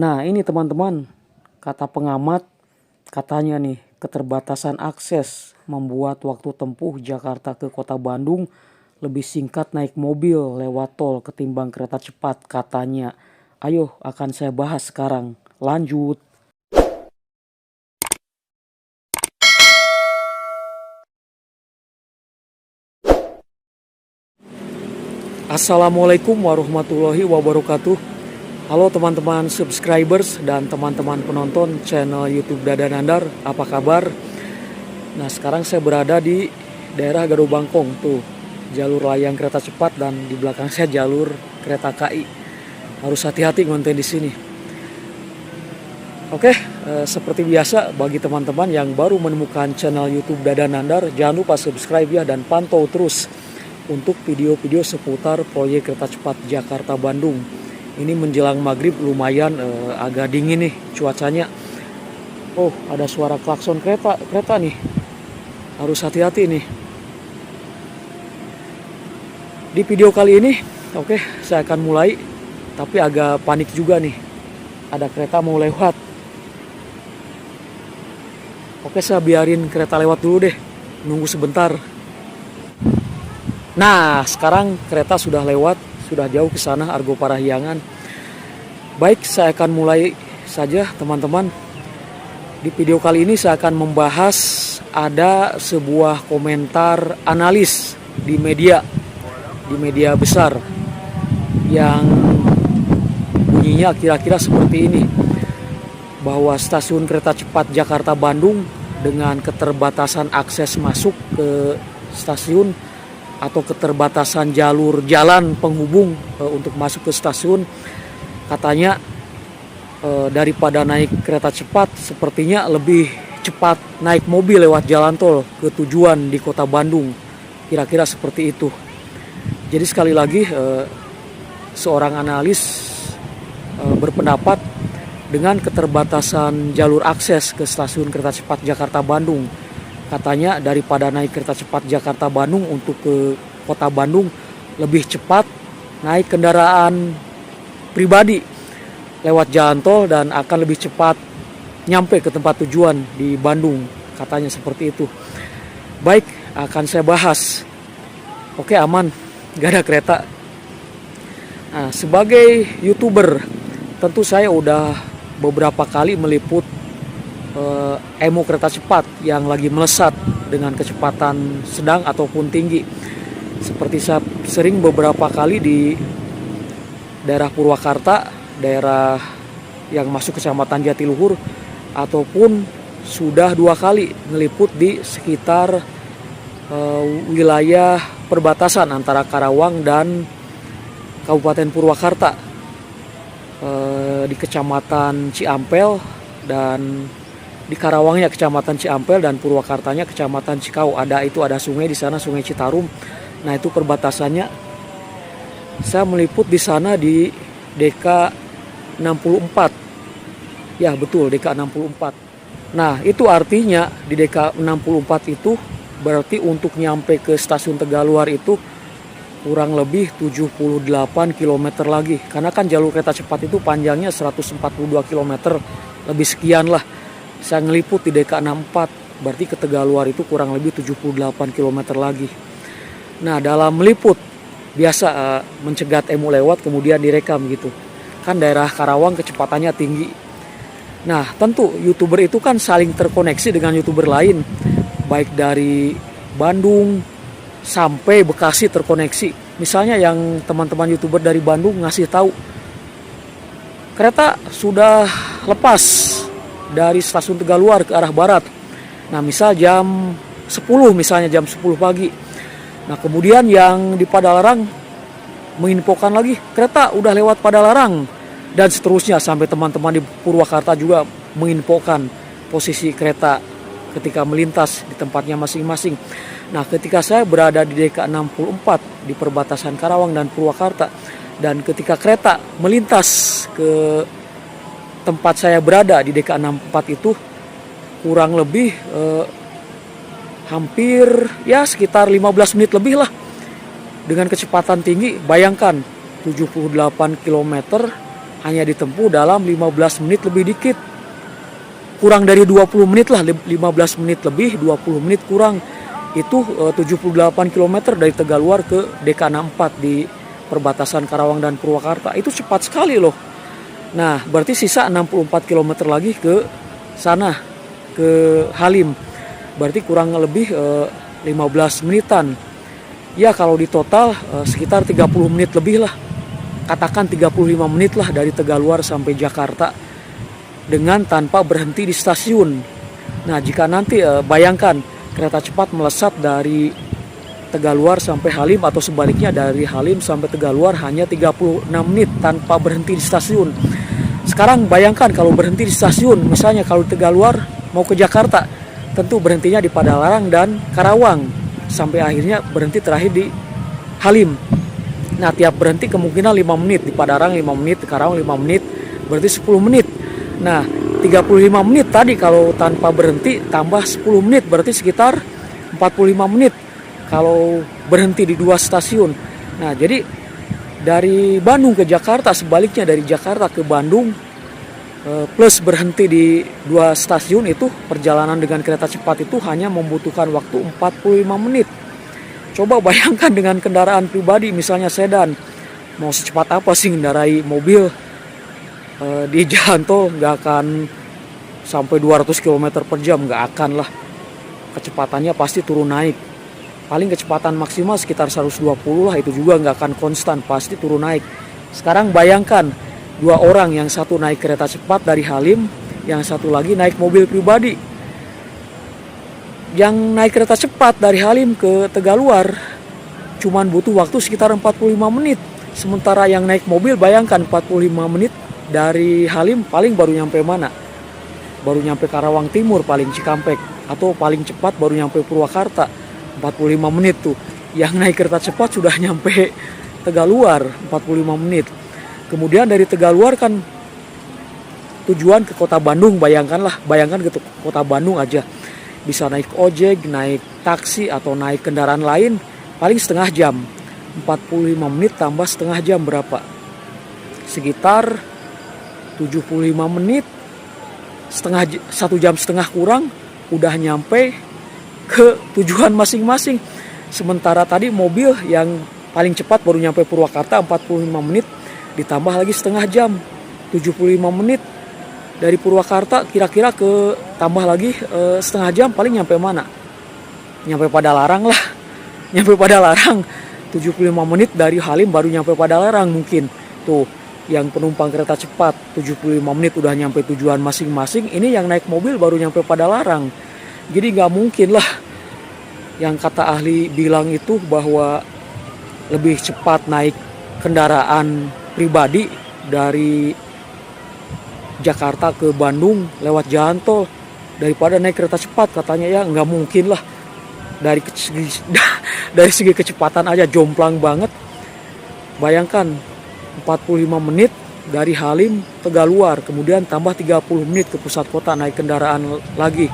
Nah, ini teman-teman, kata pengamat, katanya nih, keterbatasan akses membuat waktu tempuh Jakarta ke kota Bandung lebih singkat naik mobil lewat tol ketimbang kereta cepat, katanya. Ayo, akan saya bahas sekarang. Lanjut. Assalamualaikum warahmatullahi wabarakatuh. Halo teman-teman subscribers dan teman-teman penonton channel YouTube Dada Nandar, apa kabar? Nah, sekarang saya berada di daerah Gado Bangkong tuh, jalur layang kereta cepat, dan di belakang saya jalur kereta KI. Harus hati-hati ngonten di sini. Oke, seperti biasa bagi teman-teman yang baru menemukan channel YouTube Dada Nandar, jangan lupa subscribe ya dan pantau terus untuk video-video seputar proyek kereta cepat Jakarta Bandung. Ini menjelang maghrib lumayan agak dingin nih cuacanya. Oh, ada suara klakson kereta nih. Harus hati-hati nih. Di video kali ini, oke, saya akan mulai, tapi agak panik juga nih. Ada kereta mau lewat. Oke, saya biarin kereta lewat dulu deh. Nunggu sebentar. Nah, sekarang kereta sudah lewat, sudah jauh ke sana, Argo Parahyangan. Baik, saya akan mulai saja teman-teman. Di video kali ini saya akan membahas ada sebuah komentar analis di media besar yang bunyinya kira-kira seperti ini, bahwa stasiun kereta cepat Jakarta Bandung dengan keterbatasan akses masuk ke stasiun atau keterbatasan jalur jalan penghubung untuk masuk ke stasiun, katanya daripada naik kereta cepat sepertinya lebih cepat naik mobil lewat jalan tol ke tujuan di kota Bandung, kira-kira seperti itu. Jadi sekali lagi seorang analis berpendapat dengan keterbatasan jalur akses ke stasiun kereta cepat Jakarta Bandung, katanya daripada naik kereta cepat Jakarta Bandung untuk ke kota Bandung, lebih cepat naik kendaraan pribadi lewat jalan tol dan akan lebih cepat nyampe ke tempat tujuan di Bandung, katanya seperti itu. Baik, akan saya bahas. Oke, aman, gak ada kereta. Nah, sebagai YouTuber, tentu saya udah beberapa kali meliput emo kereta cepat yang lagi melesat dengan kecepatan sedang ataupun tinggi. Seperti saya sering beberapa kali di daerah Purwakarta, daerah yang masuk kecamatan Jatiluhur, ataupun sudah 2 kali ngeliput di sekitar wilayah perbatasan antara Karawang dan Kabupaten Purwakarta, di kecamatan Ciampel, dan di Karawangnya kecamatan Ciampel dan Purwakartanya kecamatan Cikau. Ada sungai di sana, Sungai Citarum. Nah, itu perbatasannya. Saya meliput di sana di DK 64. Ya, betul, DK 64. Nah, itu artinya di DK 64 itu berarti untuk nyampe ke stasiun Tegaluar itu kurang lebih 78 km lagi. Karena kan jalur kereta cepat itu panjangnya 142 km, lebih sekian lah. Saya ngeliput di DK 64, berarti ke Tegaluar itu kurang lebih 78 km lagi. Nah, dalam meliput biasa mencegat emo lewat kemudian direkam gitu. Kan daerah Karawang kecepatannya tinggi. Nah, tentu YouTuber itu kan saling terkoneksi dengan YouTuber lain, baik dari Bandung sampai Bekasi terkoneksi. Misalnya yang teman-teman YouTuber dari Bandung ngasih tahu kereta sudah lepas dari stasiun Tegaluar ke arah barat. Nah, misal jam 10, misalnya jam 10 pagi. Nah, kemudian yang di Padalarang menginfokan lagi kereta udah lewat Padalarang, dan seterusnya sampai teman-teman di Purwakarta juga menginfokan posisi kereta ketika melintas di tempatnya masing-masing. Nah, ketika saya berada di DK 64 di perbatasan Karawang dan Purwakarta, dan ketika kereta melintas ke tempat saya berada di DK 64 itu kurang lebih hampir ya sekitar 15 menit lebih lah dengan kecepatan tinggi. Bayangkan 78 km hanya ditempuh dalam 15 menit lebih dikit. Kurang dari 20 menit lah, 15 menit lebih, 20 menit kurang. Itu 78 km dari Tegaluar ke DK64 di perbatasan Karawang dan Purwakarta. Itu cepat sekali loh. Nah, berarti sisa 64 km lagi ke sana, ke Halim. Berarti kurang lebih 15 menitan. Ya kalau di total sekitar 30 menit lebih lah. Katakan 35 menit lah dari Tegaluar sampai Jakarta dengan tanpa berhenti di stasiun. Nah, jika nanti bayangkan kereta cepat melesat dari Tegaluar sampai Halim atau sebaliknya dari Halim sampai Tegaluar hanya 36 menit tanpa berhenti di stasiun. Sekarang bayangkan kalau berhenti di stasiun, misalnya kalau Tegaluar mau ke Jakarta, tentu berhentinya di Padalarang dan Karawang sampai akhirnya berhenti terakhir di Halim. Nah, tiap berhenti kemungkinan 5 menit, di Padalarang 5 menit, di Karawang 5 menit, berarti 10 menit. Nah, 35 menit tadi kalau tanpa berhenti tambah 10 menit berarti sekitar 45 menit kalau berhenti di 2 stasiun. Nah, jadi dari Bandung ke Jakarta, sebaliknya dari Jakarta ke Bandung plus berhenti di 2 stasiun, itu perjalanan dengan kereta cepat itu hanya membutuhkan waktu 45 menit. Coba bayangkan dengan kendaraan pribadi misalnya sedan, mau secepat apa sih mengendarai mobil di jalan tol, nggak akan sampai 200 km per jam, nggak akan lah. Kecepatannya pasti turun naik. Paling kecepatan maksimal sekitar 120 lah, itu juga nggak akan konstan, pasti turun naik. Sekarang bayangkan 2 orang, yang satu naik kereta cepat dari Halim, yang satu lagi naik mobil pribadi. Yang naik kereta cepat dari Halim ke Tegaluar cuman butuh waktu sekitar 45 menit. Sementara yang naik mobil, bayangkan 45 menit dari Halim paling baru nyampe mana? Baru nyampe Karawang Timur, paling Cikampek, atau paling cepat baru nyampe Purwakarta. 45 menit tuh. Yang naik kereta cepat sudah nyampe Tegaluar 45 menit. Kemudian dari Tegaluar kan tujuan ke kota Bandung, bayangkan ke kota Bandung aja. Bisa naik ojek, naik taksi, atau naik kendaraan lain paling setengah jam. 45 menit tambah setengah jam berapa? Sekitar 75 menit, 1 jam setengah kurang udah nyampe ke tujuan masing-masing. Sementara tadi mobil yang paling cepat baru nyampe Purwakarta 45 menit, ditambah lagi setengah jam, 75 menit. Dari Purwakarta kira-kira ke tambah lagi setengah jam, paling nyampe mana? Nyampe Padalarang lah. Nyampe Padalarang 75 menit dari Halim baru nyampe Padalarang mungkin. Tuh, yang penumpang kereta cepat 75 menit udah nyampe tujuan masing-masing. Ini yang naik mobil baru nyampe Padalarang. Jadi nggak mungkin lah yang kata ahli bilang itu bahwa lebih cepat naik kendaraan pribadi dari Jakarta ke Bandung lewat jalan tol daripada naik kereta cepat, katanya. Ya nggak mungkin lah. Dari segi kecepatan aja jomplang banget. Bayangkan 45 menit dari Halim Tegaluar, kemudian tambah 30 menit ke pusat kota naik kendaraan lagi,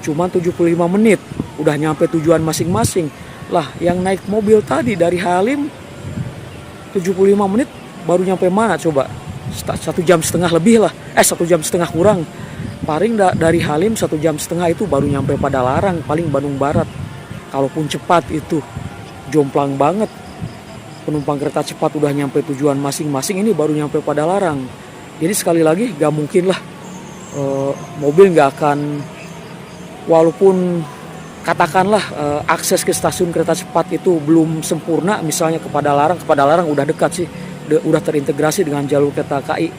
cuman 75 menit udah nyampe tujuan masing-masing. Lah, yang naik mobil tadi dari Halim 75 menit baru nyampe mana coba? 1 jam setengah lebih lah, 1 jam setengah kurang. Paling dari Halim 1 jam setengah itu baru nyampe Padalarang, paling Bandung Barat. Kalaupun cepat itu jomplang banget. Penumpang kereta cepat udah nyampe tujuan masing-masing, ini baru nyampe Padalarang. Jadi sekali lagi gak mungkin lah mobil gak akan, walaupun katakanlah akses ke stasiun kereta cepat itu belum sempurna, misalnya ke Padalarang udah dekat sih, udah terintegrasi dengan jalur kereta KAI.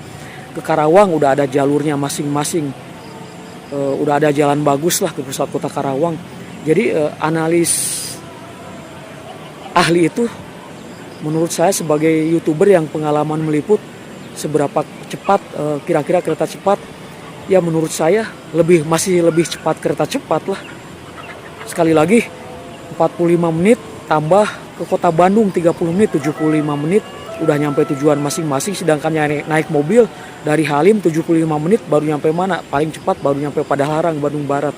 Ke Karawang udah ada jalurnya masing-masing, udah ada jalan bagus lah ke pusat kota Karawang. Jadi analis ahli itu menurut saya sebagai YouTuber yang pengalaman meliput seberapa cepat kira-kira kereta cepat, ya menurut saya masih lebih cepat kereta cepat lah. Sekali lagi 45 menit tambah ke kota Bandung 30 menit, 75 menit udah nyampe tujuan masing-masing. Sedangkan naik mobil dari Halim 75 menit baru nyampe mana? Paling cepat baru nyampe Padalarang, Bandung Barat.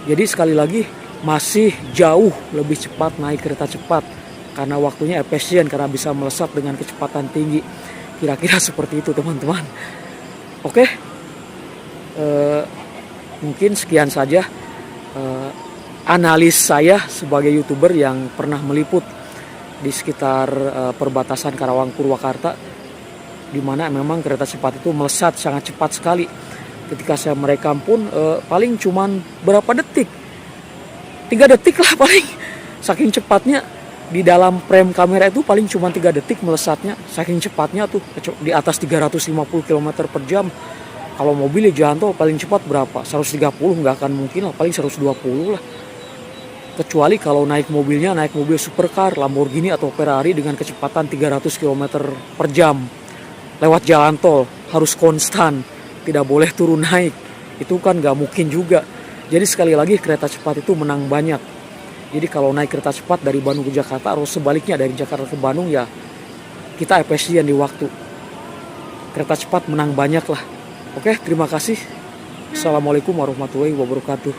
Jadi sekali lagi masih jauh lebih cepat naik kereta cepat karena waktunya efisien, karena bisa melesat dengan kecepatan tinggi. Kira-kira seperti itu teman-teman. Oke, mungkin sekian saja analis saya sebagai YouTuber yang pernah meliput di sekitar perbatasan Karawang Purwakarta, di mana memang kereta cepat itu melesat sangat cepat sekali. Ketika saya merekam pun paling cuman berapa detik, 3 detik lah paling, saking cepatnya. Di dalam frame kamera itu paling cuma 3 detik melesatnya, saking cepatnya tuh, di atas 350 km per jam. Kalau mobil ya jalan tol paling cepat berapa? 130, nggak akan mungkin lah, paling 120 lah. Kecuali kalau naik mobilnya, naik mobil supercar, Lamborghini atau Ferrari dengan kecepatan 300 km per jam. Lewat jalan tol, harus konstan, tidak boleh turun naik. Itu kan nggak mungkin juga. Jadi sekali lagi kereta cepat itu menang banyak. Jadi kalau naik kereta cepat dari Bandung ke Jakarta atau sebaliknya dari Jakarta ke Bandung, ya kita efisien di waktu. Kereta cepat menang banyak lah. Oke, terima kasih. Assalamualaikum warahmatullahi wabarakatuh.